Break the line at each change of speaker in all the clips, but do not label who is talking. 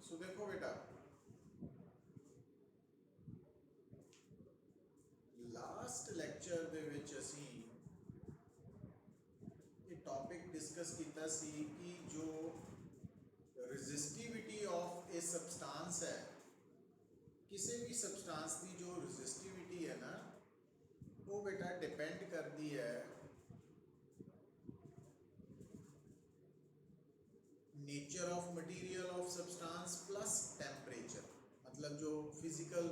सो देखो बेटा, last lecture ਦੇ ਵਿੱਚ ਅਸੀਂ ਇਹ ਟੌਪਿਕ ਡਿਸਕਸ ਕੀਤਾ ਸੀ ਕਿ ਜੋ ਰੈਜ਼ਿਸਟਿਵਿਟੀ ਆਫ ए ਸਬਸਟੈਂਸ ਹੈ, ਕਿਸੇ ਵੀ ਸਬਸਟੈਂਸ ਦੀ ਜੋ ਰੈਜ਼ਿਸਟਿਵਿਟੀ ਹੈ ਨਾ, ਉਹ बेटा डिपेंड करती है nature of material of substance plus temperature. मतलब जो फिजिकल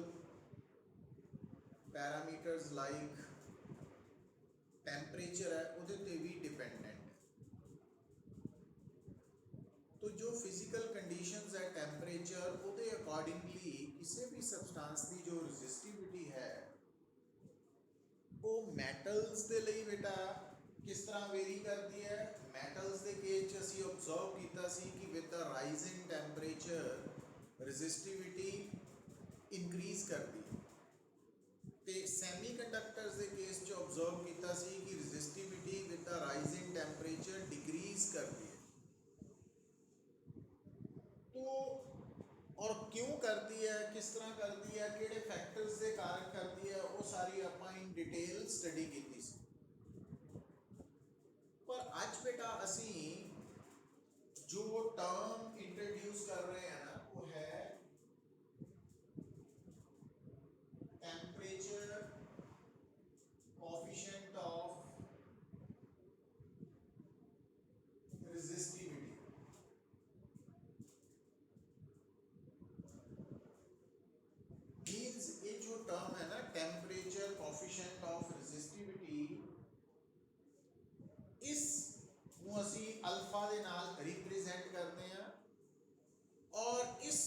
पैरामीटर्स लाइक टेम्परेचर है उहदे ते भी डिपेंडेंट है। तो जो फिजिकल कंडीशंस है टेम्परेचर उहदे अकॉर्डिंगली किसी भी सब्सटेंस की जो रजिस्टिविटी है वो मैटल्स के लिए बेटा किस तरह वेरी करती है। मैटल्स के केस असी ऑब्जर्व किया कि with the rising temperature resistivity increase करती है। तो सैमी कंडक्टर्स के केस ऑब्जर्व किया कि resistivity with the rising temperature decrease करती है। तो और क्यों करती है, किस तरह करती है, किहड़े फैक्टर्स के कारण करती है, वो सारी आपां इन डिटेल स्टडी की सी। पर अज बेटा असी जो टर्म इंट्रोड्यूस कर रहे हैं ना, वो है temperature coefficient of resistivity. Means ये जो टर्म है ना टेम्परेचर कोएफिशिएंट ऑफ रेजिस्टिविटी, इस असी अल्फा के नाल रिप्रेजेंट करते हैं और इस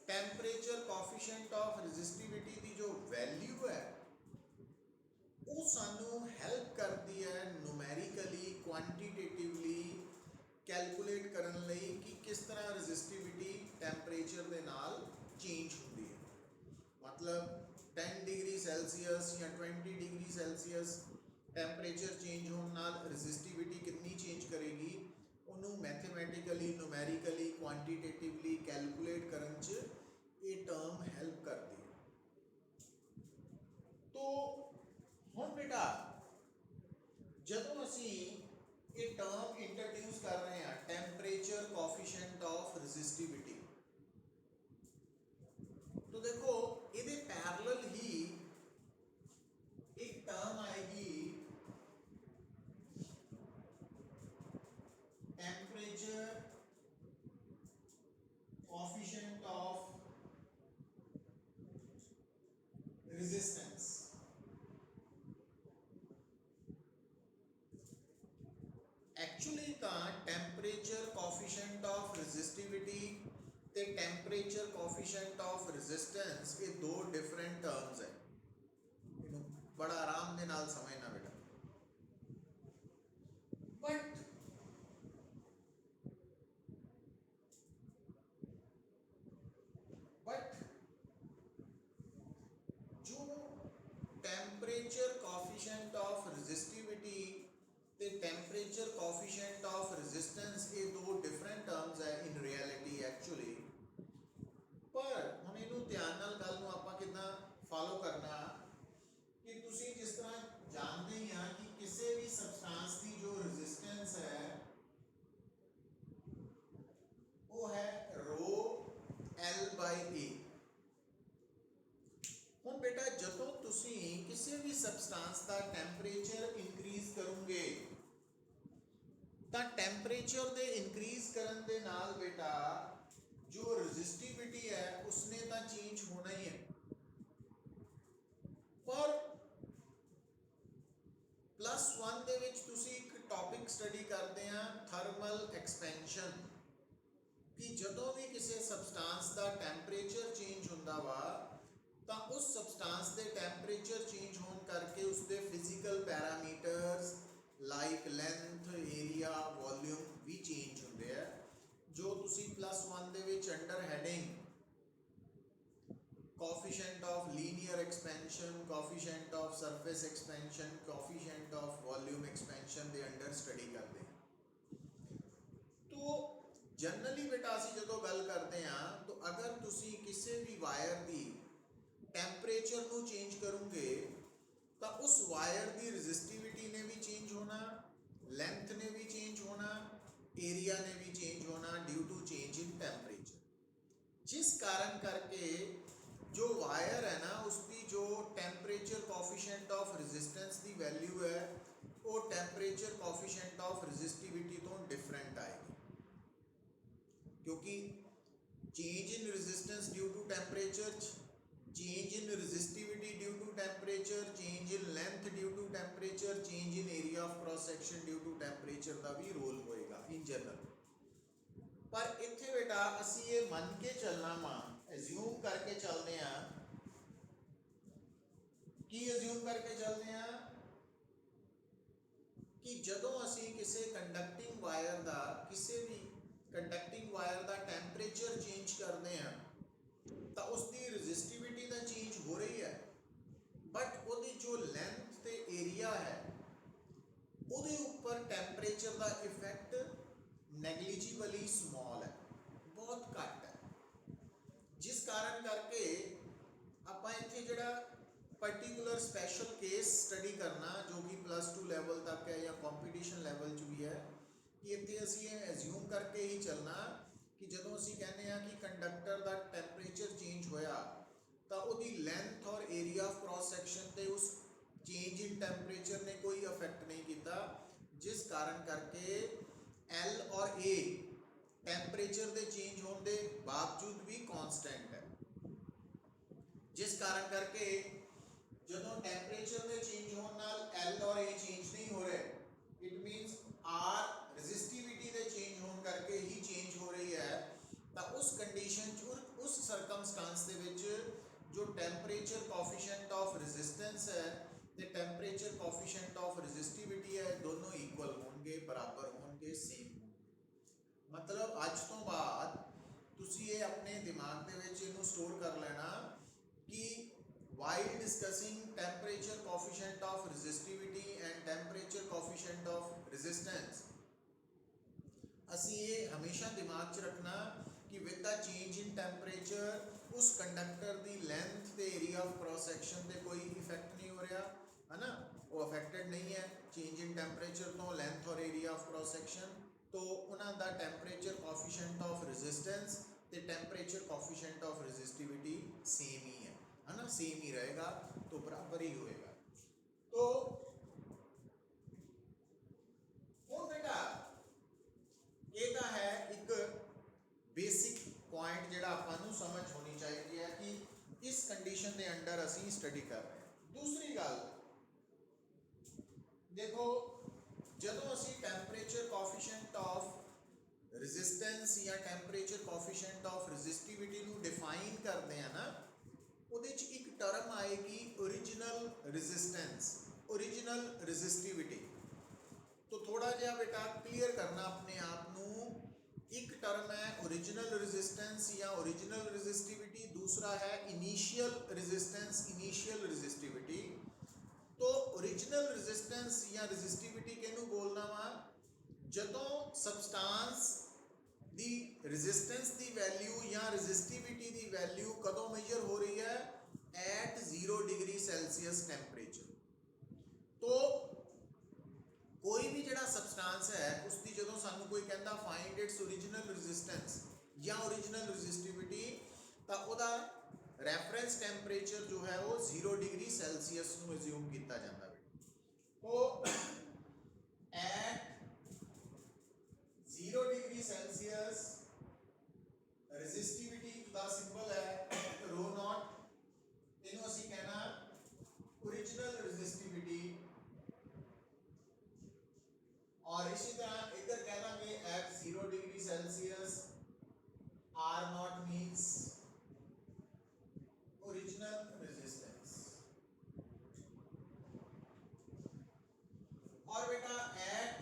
टेम्परेचर कोएफिशिएंट ऑफ रेजिस्टिविटी की जो वैल्यू है वो सानू हेल्प करती है न्यूमेरिकली क्वांटिटेटिवली कैलकुलेट करने लई कि किस तरह रेजिस्टिविटी टेम्परेचर के नाल चेंज होती है। मतलब 10 डिग्री सैल्सीयस या 20 डिग्री सैल्सीयस टैंपरेचर चेंज होने नाल रजिस्टिविटी कितनी चेंज करेगी, उन्होंने मैथमेटिकली न्यूमेरिकली क्वांटिटेटिवली कैलकुलेट करने च ये टर्म हेल्प करती है। तो हुण बेटा जदों असी ये टर्म इंट्रोड्यूस कर रहे हैं टेम्परेचर कोएफिशिएंट ऑफ रजिस्टिविटी, तो देखो ये पैरेलल ही एक टर्म आएगी temperature coefficient of resistance. Actually temperature coefficient of resistivity ते टेम्परेचर कोएफिशिएंट ऑफ रेजिस्टेंस ये दो डिफरेंट टर्म्स है। इन्हों बड़ा आराम दे नाल समझना बेटा। बट जो टेम्परेचर कोएफिशिएंट ऑफ रेजिस्टिविटी ते टेम्परेचर कोएफिशिएंट ऑफ रेजिस्टेंस ये दो डिफरेंट टर्म्स है इन रियलिटी एक्चुअली। पर हम इनू ध्यान नाल गल नूं आपां किदां फॉलो करना कि तुसी जिस तरह जानते ही हैं कि किसी भी सब्सटेंस की जो रेजिस्टेंस है वो है रो एल बाई ए। हुण बेटा जदों तुसी किसी भी सब्सटेंस का टेम्परेचर इंक्रीज करोगे तो टेम्परेचर दे इंक्रीज करन दे नाल बेटा जो रजिस्टिविटी है उसने तो चेंज होना ही है। पर +1 दे विच तुसी एक टॉपिक स्टडी करते हैं थर्मल एक्सपेंशन, कि जदों भी किसी सब्सटेंस का टेम्परेचर चेंज होंदा वा तो उस सब्सटेंस के टेम्परेचर चेंज होने करके उसके physical parameters like length area volume भी चेंज होंदे है। जो तुसी +1 दे विच under heading coefficient of linear expansion, coefficient of surface expansion, coefficient of volume expansion के अंडर स्टडी करते हैं। तो जनरली बेटा ਅਸੀਂ ਜਦੋਂ ਗੱਲ ਕਰਦੇ ਆ ਤਾਂ ਅਗਰ ਤੁਸੀਂ ਕਿਸੇ ਵੀ ਵਾਇਰ ਦੀ ਟੈਂਪਰੇਚਰ ਨੂੰ ਚੇਂਜ ਕਰੋਗੇ ਤਾਂ ਉਸ ਵਾਇਰ ਦੀ ਰੈਜ਼ਿਸਟਿਵਿਟੀ ਨੇ ਵੀ ਚੇਂਜ ਹੋਣਾ, ਲੈਂਥ ਨੇ ਵੀ ਚੇਂਜ ਹੋਣਾ, ਏਰੀਆ ने भी चेंज होना due to change in temperature, जिस कारण करके जो वायर है ना उसकी जो टेम्परेचर कोफिशिएंट ऑफ रेजिस्टेंस की वैल्यू है वो टेम्परेचर कोफिशिएंट ऑफ रेजिस्टिविटी तो डिफरेंट आएगी, क्योंकि change in resistance due to temperature, change in resistivity due to temperature, change in length due to temperature, change in area of cross section due to temperature का भी role होएगा in general. पर इत्थे बेटा असी ये मन के चलना वा, एज्यूम करके चलते हैं कि एज्यूम करके चलते हैं कि जदों असी किसी कंडक्टिंग वायर का किसी भी कंडक्टिंग वायर का टैंपरेचर चेंज करते हैं तो उसकी रजिस्टिविटी तो चेंज हो रही है, बट उसकी जो लेंथ ते एरिया है उसके ऊपर टैंपरेचर का इफेक्ट नेगलिजिबली स्मॉल है, बहुत घट है, जिस कारण करके आपां इत्थे जिहड़ा पर्टिकुलर स्पैशल केस स्टडी करना जो कि +2 लैवल तक है या कॉम्पीटिशन लैवल च भी है कि इत्थे असीं एज्यूम करके ही चलना कि जदों असीं कहने हैं कि कंडक्टर का टैंपरेचर चेंज होया तो उसकी लेंथ और एरिया ऑफ क्रॉस सैक्शन ते उस चेंज इन टैंपरेचर ने कोई इफेक्ट नहीं किया, जिस कारण करके एल और ए टैंपरेचर के चेंज होने के बावजूद भी कॉन्स्टेंट है, जिस कारण करके जदों टैंपरेचर के चेंज होने नाल एल और ए चेंज नहीं हो रहे, इट मीनस आर रेजिस्टिविटी के चेंज होने करके ही चेंज हो रही है, तो उस कंडीशन उस सरकमस्टांस दे विच जो टैंपरेचर कोफिशिएंट ऑफ रेजिस्टेंस है तो टैंपरेचर कोफिशिएंट ऑफ रेजिस्टिविटी है, दोनों इक्वल होंगे, बराबर होंगे, सेम होंगे। मतलब अज तो बाद तुसी ये अपने दिमाग दे विच इहनूं स्टोर कर लेना कि while discussing temperature coefficient of resistivity and temperature coefficient of resistance असी ये हमेशा दिमाग च रखना कि with the change in temperature उस कंडक्टर की लेंथ ते एरिया ऑफ क्रॉस सैक्शन ते कोई इफेक्ट नहीं हो रहा है ना, वो अफेक्टेड नहीं है चेंज इन टैंपरेचर तो लेंथ और एरिया ऑफ क्रॉस सैक्शन, तो उन्हों का टैंपरेचर कोफिशिएंट ऑफ रेजिस्टेंस ते temperature coefficient of resistivity same ही है ना, सेम ही रहेगा, तो बराबर ही होएगा। तो हुण बेटा ये तो है एक बेसिक पॉइंट जिहड़ा आपां नूं समझ होनी चाहिए है कि इस कंडीशन के अंडर असीं स्टडी कर रहे हैं। दूसरी गल देखो, जदों असीं टैंपरेचर कोफिशिएंट ऑफ रेजिस्टेंस या टैंपरेचर कोफिशिएंट ऑफ रेजिस्टिविटी नूं डिफाइन करते हैं ना, उहदे च एक टर्म आएगी ओरिजिनल रेजिस्टेंस, ओरिजिनल रेजिस्टिविटी। तो थोड़ा जिहा बेटा क्लीयर करना अपने आप नूं, एक टर्म है ओरिजिनल रेजिस्टेंस या ओरिजिनल रेजिस्टिविटी, दूसरा है इनिशियल रेजिस्टेंस, इनिशियल रेजिस्टिविटी। तो ओरिजिनल रेजिस्टेंस या रेजिस्टिविटी किहनूं बोलना वा, जदों सबसटांस दी रेजिस्टेंस दी वैल्यू या रेजिस्टिविटी दी वैल्यू कदों मेजर हो रही है, एट 0 डिग्री सेल्सियस टैंपरेचर। तो कोई भी जिहड़ा सबसटांस है उसकी जदों सानू कोई कहता फाइंड इट्स ओरिजिनल रेजिस्टेंस या ओरिजिनल रेजिस्टिविटी, तो उहदा रेफरेंस टैंपरेचर जो है वो 0 डिग्री सेल्सियस नूं एज्यूम किया जाता है। तो एट 0 डिग्री सेल्सियस रेजिस्टिविटी का सिंबल है रो नॉट, इन्हों असी कहना ओरिजिनल रेजिस्टिविटी, और इसी तरह इधर कह देंगे at 0 degree Celsius R nought means original resistance. और बेटा एट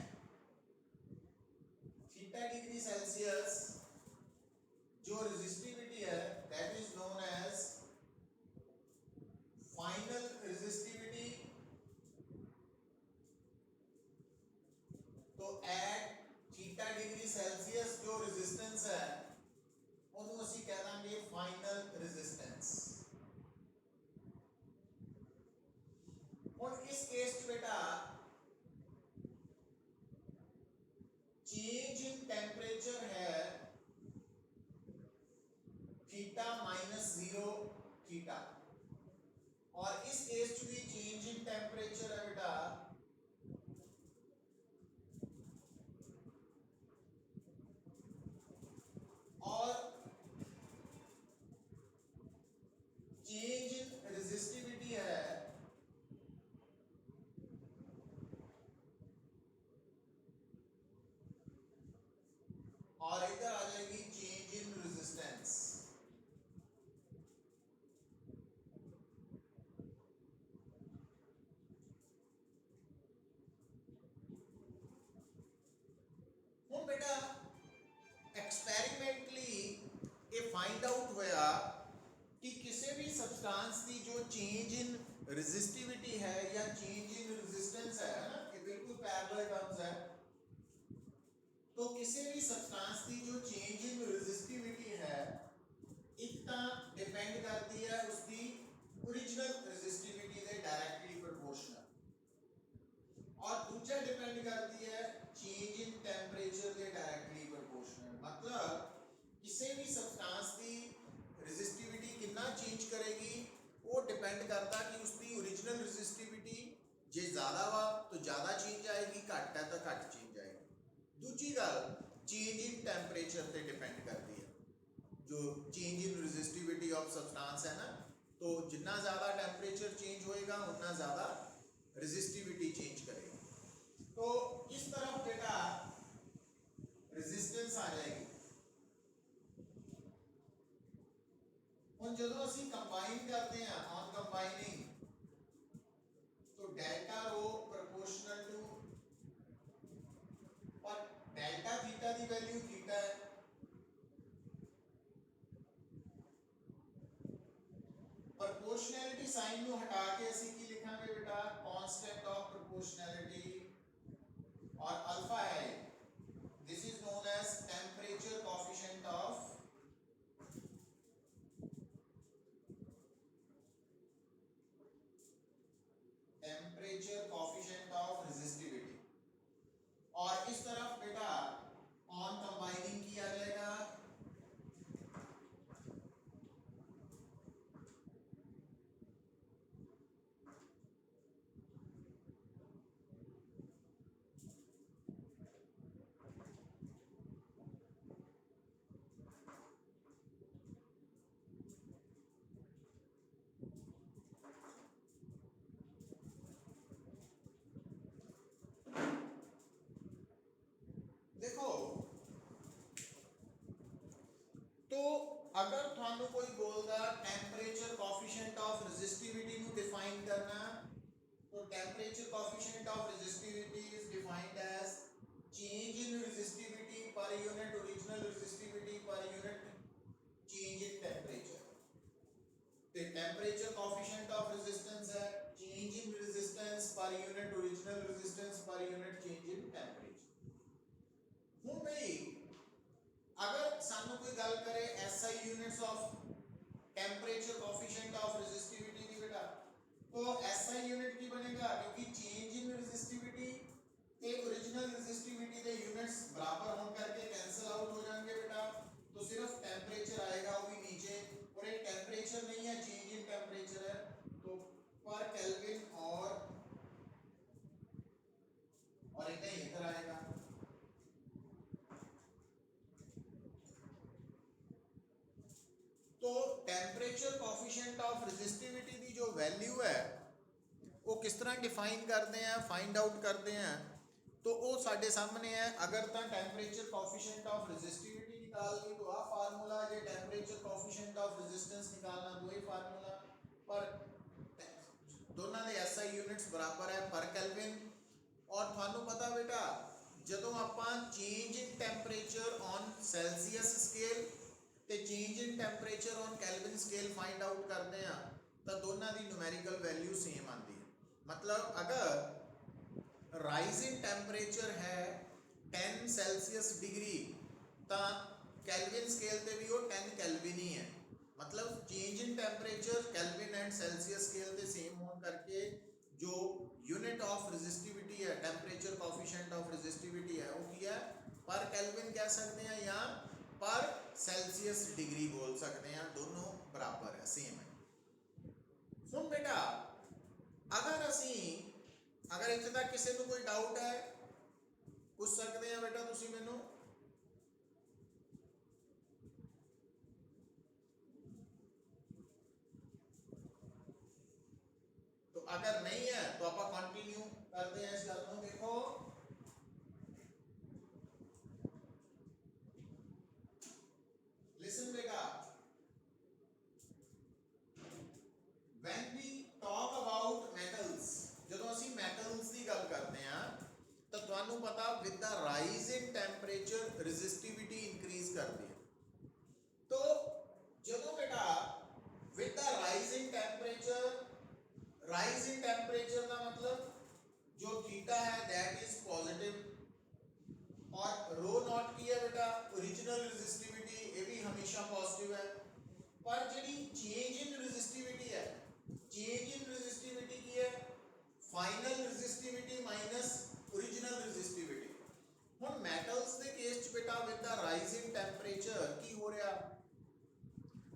थीटा डिग्री सेल्सियस जो रेजिस्टिविटी है that is known as final resistivity. तो एट थीटा डिग्री सेल्सियस जो जो ਰੈਜ਼ਿਸਟੈਂਸ ਹੈ ਉਹਨੂੰ ਅਸੀਂ ਕਹਿ ਦਾਂਗੇ ਫਾਈਨਲ ਰੈਜ਼ਿਸਟੈਂਸ। ਹੁਣ ਇਸ ਕੇਸ 'ਚ ਬੇਟਾ चेंज इन टेम्परेचर है थीटा माइनस 0 थीटा, और इस केस च भी चेंज इन टेम्परेचर है बेटा और चेंज इन रेजिस्टिविटी है और इधर आ जाएगी चेंज इन रेजिस्टेंस। ਹੁਣ बेटा एक्सपेरिमेंटली ये फाइंड आउट होया कि किसी भी सब्सटेंस की जो चेंज इन रेजिस्टिविटी है या चेंज इन रेजिस्टेंस है ना, ये बिल्कुल पैरेलल टर्म्स है, तो किसी भी सब्सटेंस की जो चेंज इन रेजिस्टिविटी है एक तो डिपेंड करती है उसकी ओरिजिनल रेजिस्टिविटी के डायरेक्टली प्रोपोर्शनल, और दूसरा डिपेंड करती है चेंज इन टेम्परेचर के डायरेक्टली प्रोपोर्शनल। मतलब किसी भी सब्सटेंस की रेजिस्टिविटी कितना चेंज करेगी वो डिपेंड करता कि उसकी ओरिजिनल रेजिस्टिविटी जे ज़्यादा वा तो ज़्यादा चेंज आएगी, घट है तो घट चेंज आएगी। दूसरी गल चेंज इन टेम्परेचर पे डिपेंड करती है, जो change in resistivity of substance है ना, तो जितना ज़्यादा टेम्परेचर चेंज होएगा उतना ज़्यादा रेजिस्टिविटी चेंज करेगा। तो इस तरफ बेटा रेजिस्टेंस आ जाएगी। और जो असी कंबाइन करते हैं ऑन कंबाइनिंग, तो डेल्टा रो प्रोपोर्शनल टू, और डेल्टा थीटा की वैल्यू थीटा है, प्रोपोर्शनैलिटी साइन को हटा के असी की लिखांगे बेटा कांस्टेंट ऑफ प्रोपोर्शनैलिटी, और अल्फा है this is known as temperature coefficient of resistivity. और इस तरफ बेटा ऑन कंबाइनिंग किया जाएगा देखो, तो अगर थानू कोई बोलदा टेम्परेचर कोएफिशिएंट ऑफ रेजिस्टिविटी नु डिफाइन करना, तो temperature coefficient of resistivity is defined as change in resistivity per unit original resistivity per unit change in temperature. तो टेम्परेचर कोएफिशिएंट ऑफ रेजिस्टेंस है change in resistance per unit original resistance per unit change in temperature. हूं भाई अगर सानू कोई गल करे SI units of temperature coefficient of resistivity की बेटा, तो एसआई यूनिट की बनेगा, क्योंकि चेंज इन रेजिस्टिविटी ते ओरिजिनल रेजिस्टिविटी के यूनिट्स बराबर होने करके कैंसिल आउट हो जाएंगे बेटा, तो सिर्फ टेम्परेचर आएगा वो भी नीचे, और ये टेम्परेचर नहीं है चेंज इन टेम्परेचर है, तो पर केल्विन और इधर आएगा। तो टेम्परेचर कोएफिशिएंट ऑफ रेजिस्टिविटी की जो वैल्यू है वो किस तरह डिफाइन करते हैं, फाइंड आउट करते हैं, तो वो साढ़े सामने है। अगर तो टेम्परेचर कोएफिशिएंट ऑफ रेजिस्टिविटी निकालनी तो आ फार्मूला, ये टेम्परेचर कोएफिशिएंट ऑफ रेजिस्टेंस निकालना तो ये फार्मूला, पर दोनों के एसआई यूनिट्स बराबर है पर केल्विन। और थानू पता बेटा जदों आपां change in temperature on Celsius scale ते change in temperature on Kelvin scale find out करते हैं तो दोनों की न्यूमेरिकल वैल्यू सेम आती है। मतलब अगर राइज इन टेम्परेचर है 10 सेल्सियस डिग्री ਤਾਂ ਕੈਲਵਿਨ ਸਕੇਲ ਤੇ ਵੀ ਉਹ 10 ਕੈਲਵਿਨ ਹੀ ਹੈ। मतलब change in temperature Kelvin and Celsius scale से सेम होने करके जो यूनिट ऑफ रेजिस्टिविटी है, टेम्परेचर कोफिशिएंट ऑफ रेजिस्टिविटी है, वो क्या है पर कैल्विन कह सकते हैं या पर सेल्सियस डिग्री बोल सकते हैं, दोनों बराबर है, सेम है। सुन बेटा, अगर इत्थे तक किसी को कोई डाउट है पूछ सकते हैं बेटा तुसी मैनू। अगर नहीं है तो आप कंटिन्यू करते हैं इस गल को। देखो लिसन बेटा, when we talk about metals, ਜਦੋਂ ਅਸੀਂ ਮੈਟल्स ਦੀ ਗੱਲ ਕਰਦੇ ਹਾਂ ਤਾਂ ਤੁਹਾਨੂੰ ਪਤਾ with the rise in temperature resistivity increase ਕਰਦੀ ਹੈ। तो ਜਦੋਂ बेटा with the rise in temperature, rise in temperature का मतलब जो थीटा है दैट इज पॉजिटिव, और रो नॉट की है बेटा ओरिजिनल रेजिस्टिविटी, ये भी हमेशा पॉजिटिव है। पर जी चेंज इन रेजिस्टिविटी है, चेंज इन रेजिस्टिविटी की है final resistivity minus original resistivity. हुण मैटल्स के केस च बेटा with the rise in temperature की हो रहा,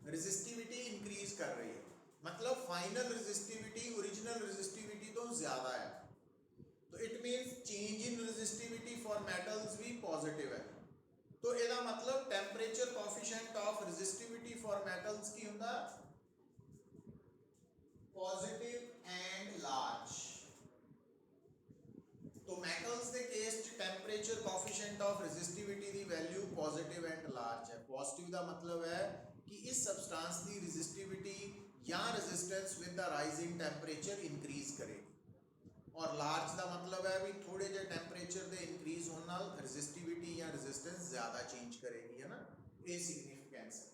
रेजिस्टिविटी इंक्रीज कर रही है, मतलब फाइनल रेजिस्टिविटी ओरिजिनल रेजिस्टिविटी तो ज़्यादा है, तो it means change in resistivity for metals भी पॉजिटिव है। तो इसका मतलब temperature coefficient of resistivity for metals की होंदा पॉजिटिव एंड लार्ज। तो मेटल्स के केस च टेम्परेचर कोफिशिएंट ऑफ रेजिस्टिविटी की वैल्यू पॉजिटिव एंड लार्ज है। पॉजिटिव का मतलब है कि इस सब्सटेंस की रेजिस्टिविटी या resistance with the rising temperature increase करेगी, और लार्ज का मतलब है भी थोड़े जे टेम्परेचर के इंक्रीज होने नाल रेजिस्टिविटी या रेजिस्टेंस ज़्यादा चेंज करेगी, है ना, ये सिग्निफिकेंस है।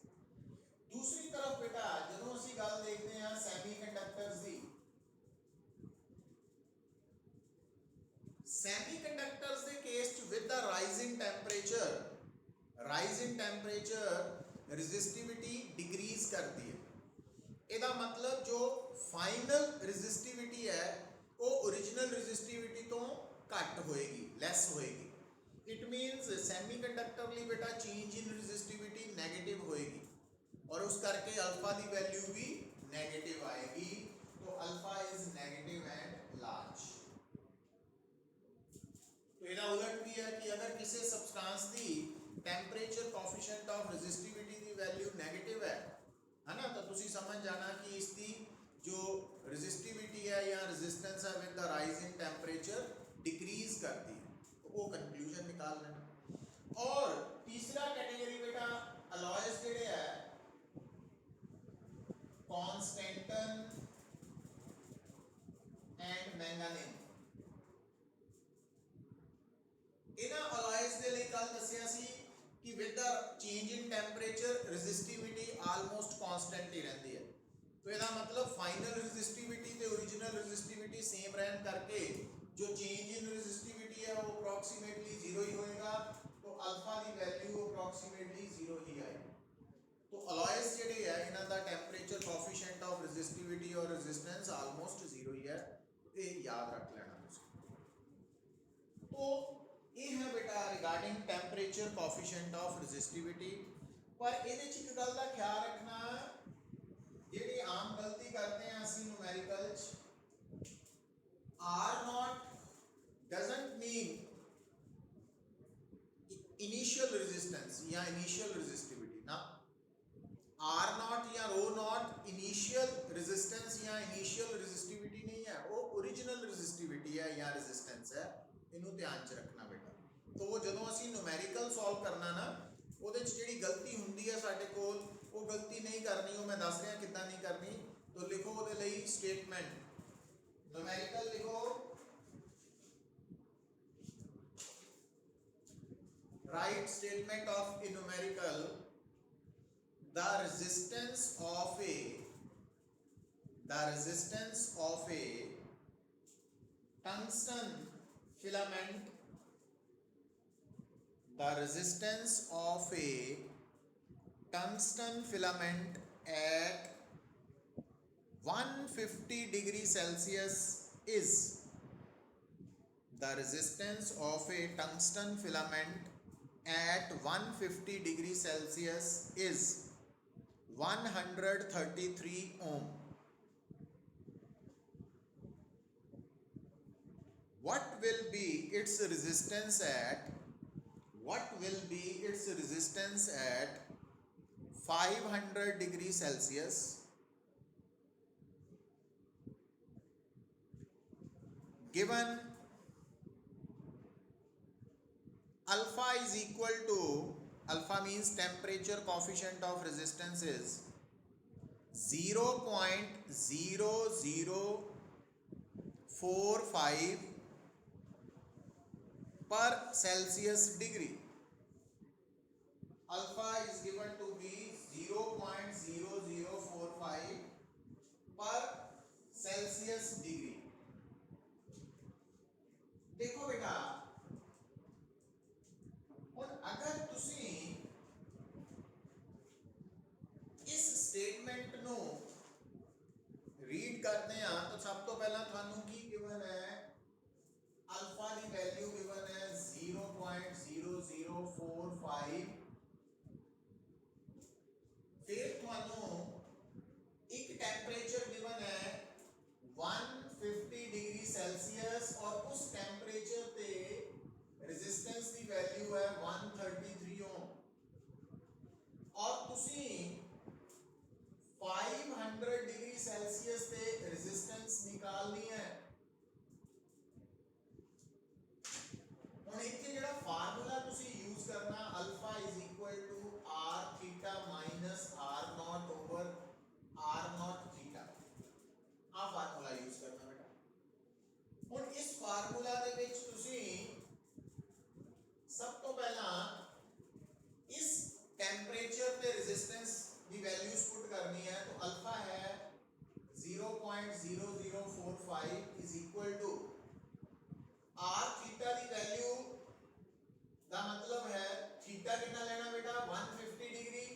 दूसरी तरफ बेटा जो असी गल देखते हैं सैमीकंडक्टर्स की, सैमीकंडक्टर्स के case with the rising temperature, rise in temperature resistivity decrease करती है। इसका मतलब जो फाइनल रेजिस्टिविटी है वो ओरिजिनल रेजिस्टिविटी तो घट होएगी, लैस होएगी। इट मीन्स सैमीकंडक्टर लिए बेटा चेंज इन रेजिस्टिविटी नेगेटिव होएगी, और उस करके अल्फा की वैल्यू भी नेगेटिव आएगी। तो alpha is negative and large. तो इसका उलट भी है कि अगर किसी सब्सटेंस की टेम्परेचर कोफिशिएंट ऑफ रेजिस्टिविटी की वैल्यू नेगेटिव है ना, तो तुसी समझ जाना कि इसकी जो रेजिस्टिविटी है या रेजिस्टेंस है with the rise in temperature decrease करती है, तो वो कंक्लूजन निकाल लेना। और तीसरा कैटेगरी बेटा अलॉयज जेडे है कॉन्स्टेंटन एंड मैंगानीज। इन्हां अलॉयज दे लई कल दस्सिया सी कि with the change in temperature resistivity almost constant ही रहती है। तो इसका मतलब फाइनल रेजिस्टिविटी ते ओरिजिनल रेजिस्टिविटी सेम रहने करके जो चेंज इन रेजिस्टिविटी है वो अप्रॉक्सीमेटली जीरो ही होएगा, तो अल्फा की वैल्यू अप्रॉक्सीमेटली जीरो ही आएगी। तो अलॉयज जेडे है इन्हां दा टेम्परेचर कोफिशिएंट ऑफ रेजिस्टिविटी और रेजिस्टेंस आलमोस्ट जीरो ही है, ये याद रख लेना तुसीं। तो ये है बेटा regarding temperature coefficient of resistivity. पर ये एक गल का ख्याल रखना, जी आम गलती करते हैं असी numerical R nought doesn't mean initial resistance या इनिशियल रेजिस्टिविटी ना, आर नॉट या रो नॉट इनिशियल रेजिस्टेंस या इनिशियल रेजिस्टिविटी नहीं है, वो ओरिजिनल रेजिस्टिविटी है या रेजिस्टेंस है, इनू ध्यान च रखना बेटा। तो वो जो असी न्यूमेरिकल सॉल्व करना ना, वो जी गलती होंगी है साडे कोल, वो गलती नहीं करनी, वो मैं दस रहा कितना नहीं करनी। तो लिखो वो स्टेटमेंट, न्यूमेरिकल लिखो right statement of A numerical, the resistance of a tungsten filament the resistance of a tungsten filament at 150 degree Celsius is, the resistance of a tungsten filament at 150 degree Celsius is 133 ohm. What will be its resistance at 500 degree Celsius? Given alpha is equal to, alpha means temperature coefficient of resistance is 0.0045 per Celsius degree. Alpha is given to be 0.0045 per Celsius degree. देखो बेटा, और अगर तुसी इस statement no read करते हैं तो सब तो पहला थानू की गिवन है, अल्फा की वैल्यू गिवन है 0.0045, फिर थानू एक टेम्परेचर गिवन है 150 डिग्री सेल्सियस और उस टेम्परेचर पे रेजिस्टेंस की वैल्यू है 133 ओम और तुसी 500 डिग्री सेल्सियस पे रेजिस्टेंस निकालनी है। हुण इत्थे जेड़ा फार्मूला तुसी यूज करना alpha is equal to R theta minus R not over R not theta, आ फार्मूला यूज करना बेटा। हुण इस फार्मूला दे विच तुसी सब तो पहला इस टेम्परेचर पे रेजिस्टेंस की वैल्यूज पुट करनी है, तो अल्फा है 0.0045 is equal to R theta की वैल्यू का मतलब है थीटा कितना लेना बेटा 150 degree,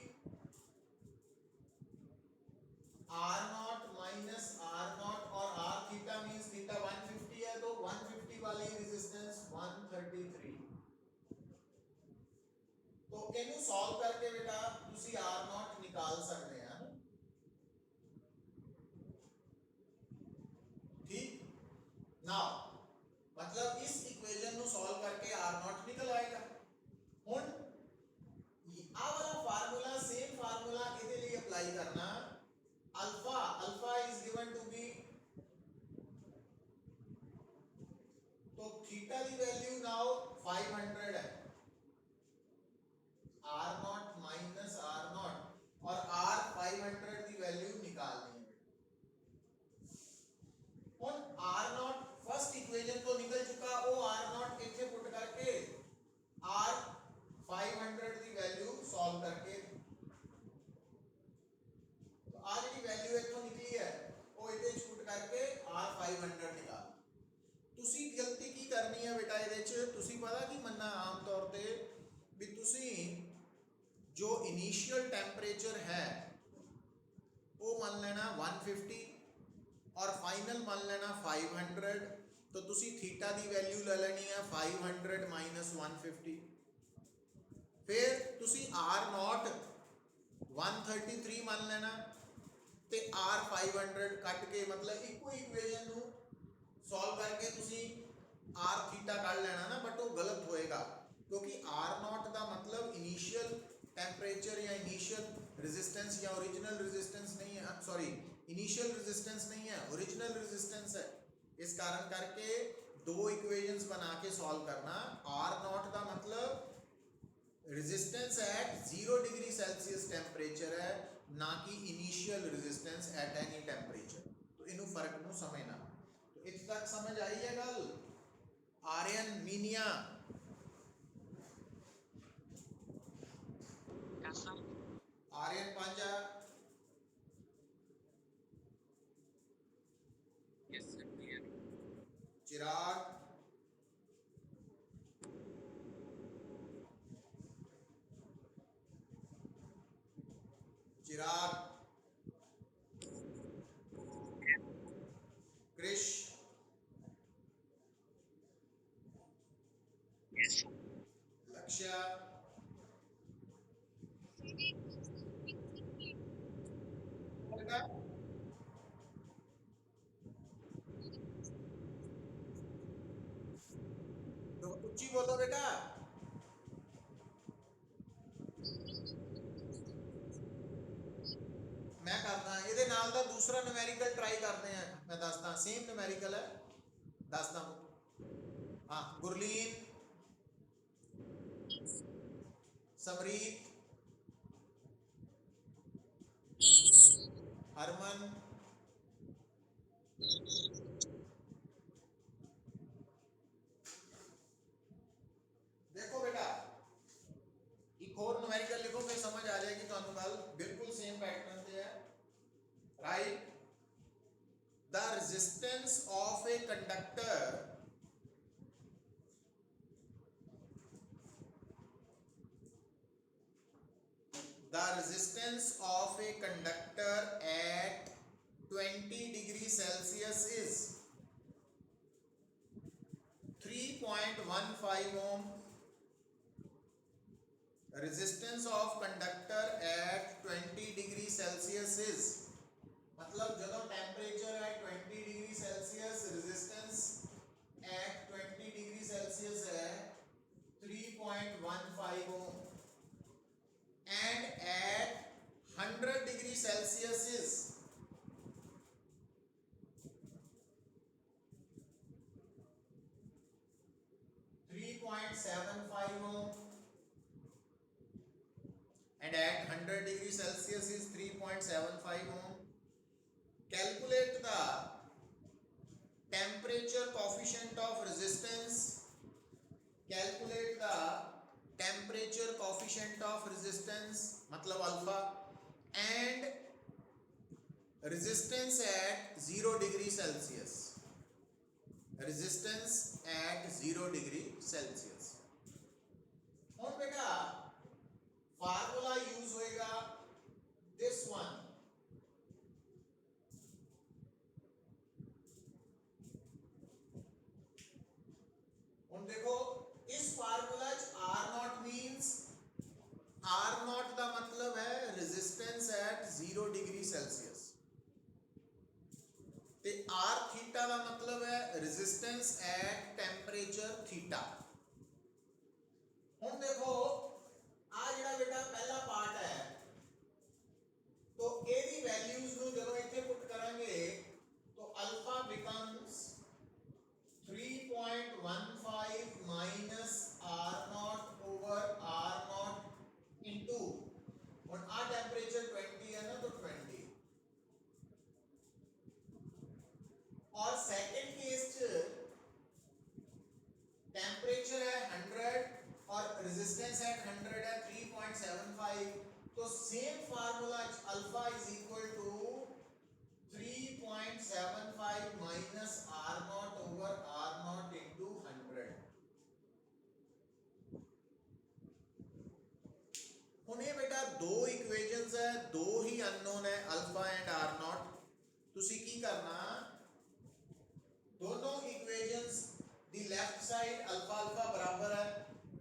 R nought minus R not और आर थीटा मींस थीटा 150 है तो 150 वाली रेजिस्टेंस 133। तो इन्हें सॉल्व करके बेटा तुसी आर नॉट निकाल सकते हैं, ठीक नाउ मतलब इस इक्वेशन नु सॉल्व करके आर नॉट निकल आएगा। हुन आ वाला फार्मूला सेम फार्मूला इधर लिए अप्लाई करना, alpha is given to be, तो थीटा की वैल्यू नाउ 500 है, R nought minus R not और आर 500 की वैल्यू निकालनी है। और आर नॉट फर्स्ट इक्वेशन तो निकल चुका, वो आर नॉट इथे पुट करके आर 500 की वैल्यू सॉल्व करके, तो आर की वैल्यू इथों निकली है वो इथे पुट करके आर 500 निकाल। तुसी गलती की करनी है बेटा इहदे च, तुसी पता की मन्ना आम तौर पे भी तुसी जो इनिशियल टेम्परेचर है वो मान लेना 150 और फाइनल मान लेना 500, तो तुसी थीटा की वैल्यू ले लेनी है 500 माइनस 150, फिर तुसी आर नॉट 133 मान लेना ते आर 500 कट के मतलब इको इक्वेशन नु सॉल्व करके तुसी आर थीटा काट लेना ना, बट वो गलत होएगा क्योंकि आर नॉट का मतलब इनिशियल टेम्परेचर या इनिशियल रेजिस्टेंस या ओरिजिनल रेजिस्टेंस नहीं है, सॉरी इनिशियल रेजिस्टेंस नहीं है, ओरिजिनल रेजिस्टेंस है। इस कारण करके दो इक्वेशंस बना के सॉल्व करना, आर नॉट का मतलब resistance at 0 degree Celsius temperature है, ना कि initial resistance at any temperature. तो इनु फर्क नु समझना। तो इत्थे तक समझ आई है गल? आर्यन मीनिया आर्यन पांजा चिराग चिराग, कृष, लक्ष्य, बेटा तो उच्ची बोलो बेटा। मैं करदा ਇਹਦੇ ਨਾਲ ਦਾ दूसरा न्यूमेरिकल ट्राई करते हैं। मैं दसदा सेम न्यूमेरिकल है, दसदा। हाँ, गुरलीन, समरीत, हरमन, देखो बेटा एक और न्यूमेरिकल लिखो, फिर समझ आ जाएगी ਤੁਹਾਨੂੰ ਗੱਲ। बिल्कुल सेम पैटर्न से है। Right the resistance of a conductor at 20 degree Celsius is 3.15 ohm. Resistance of conductor at 20 degree Celsius is, मतलब ਜਦੋਂ टेम्परेचर है 20 degree Celsius, resistance at 20 degree Celsius है 3.15 ohm, and at 100 degree Celsius is 3.75 ohm, and at 100 degree Celsius is 3.75 ohm. Calculate the temperature coefficient of resistance. Calculate the temperature coefficient of resistance, मतलब alpha, and resistance at 0 degree Celsius. Resistance at 0 degree Celsius. और बेटा formula use होएगा this one. और देखो इस formula च R nought means, R not का मतलब है रेजिस्टेंस एट 0 डिग्री सेल्सियस, ते आर थीटा का मतलब है रेजिस्टेंस एट टेम्परेचर थीटा। हुण देखो आ जिहड़ा बेटा पहला पार्ट है, तो एदी वैल्यूज नु जदों इत्थे पुट करांगे तो alpha becomes 3.15 minus R not over R not into, और आ टेम्परेचर 20 है ना तो 20, और सेकंड केस च टेम्परेचर है 100 और रेजिस्टेंस है 100 है 3.75, तो same formula alpha is equal to 3.75 minus R not over R not into 100। हुण ये बेटा दो इक्वेशंस है, दो ही अननोन है अल्फा एंड आर नॉट। तुसी की करना, दोनों इक्वेशंस दी लेफ्ट साइड अल्फा अल्फा बराबर है,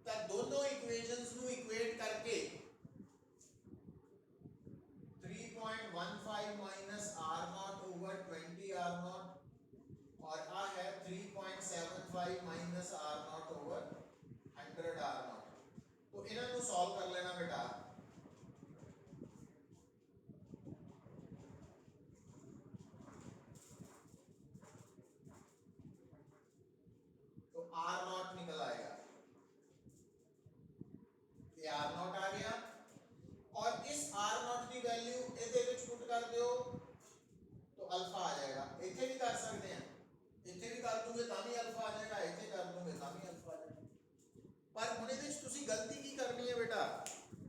तो दोनों इक्वेशंस नु इक्वेट करके 3.15 minus R not over 20 R not, और आ है 3.75 minus R not over 100 R not. तो इन्हां नु सॉल्व कर लेना बेटा। तो आर नॉट निकल आएगा, ये आर नॉट आ गया, और इस आर नॉट की वैल्यू इहदे विच पुट कर दियो तो अल्फा आ जाएगा। इथे भी कर सकते हैं, इथे भी कर दूंगे तां भी अल्फा आ जाएगा, इथे कर दूंगे तां भी अल्फा आ जाएगा। पर हुण इहदे विच तुसी गलती की करनी है बेटा,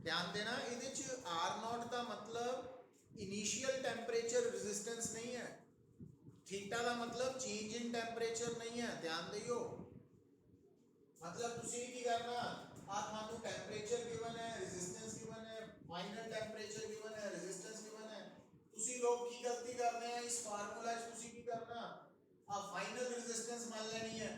ध्यान देना, इहदे च आर नॉट का मतलब इनिशियल टेम्परेचर रेजिस्टेंस नहीं है, थीटा का मतलब चेंज इन टेम्परेचर नहीं है, ध्यान दियो। मतलब तुसी की करना, आ थानू टेम्परेचर गिवन है, रेजिस्टेंस गिवन है, फाइनल टेम्परेचर गिवन है, रेजिस्टेंस लोग की गलती करते हैं इस फार्मूला ਤੁਸੀਂ ਕੀ ਕਰਨਾ ਆ ਫਾਈਨਲ ਰੈਜ਼ਿਸਟੈਂਸ ਮੰਨ ਲੈਣੀ ਹੈ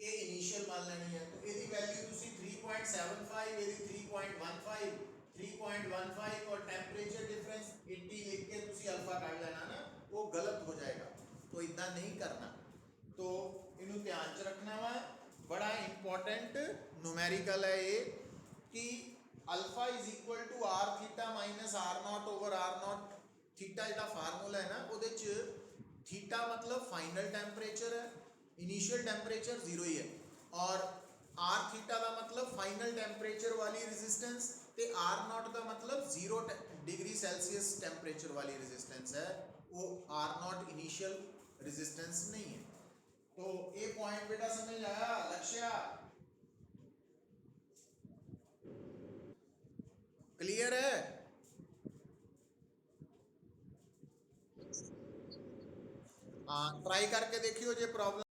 ਇਹ ਇਨੀਸ਼ੀਅਲ ਮੰਨ ਲੈਣੀ ਹੈ तो ਇਹਦੀ ਵੈਲਿਊ ਤੁਸੀਂ 3.75 ਇਹਦੀ 3.15 3.15 और टेम्परेचर डिफरेंस 80 लिख के ਤੁਸੀਂ अल्फा ਕੱਢ ਲੈਣਾ ना वो गलत हो जाएगा तो इतना नहीं करना तो इन्हों ध्यान च रखना वा बड़ा इंपॉर्टेंट न्यूमेरिकल है ये कि alpha is equal to R theta minus R not over R not theta जो फार्मूला है ना वो थीटा मतलब फाइनल टेम्परेचर है इनिशियल टेम्परेचर जीरो ही है और आर थीटा का मतलब फाइनल टेम्परेचर वाली रेजिस्टेंस ते आर नॉट का मतलब 0 डिग्री सेल्सियस टेम्परेचर वाली रेजिस्टेंस है वो आर नॉट इनिशियल रेजिस्टेंस नहीं है तो ये पॉइंट बेटा समझ आया लक्ष्य क्लियर है हाँ ट्राई करके देखियो जो प्रॉब्लम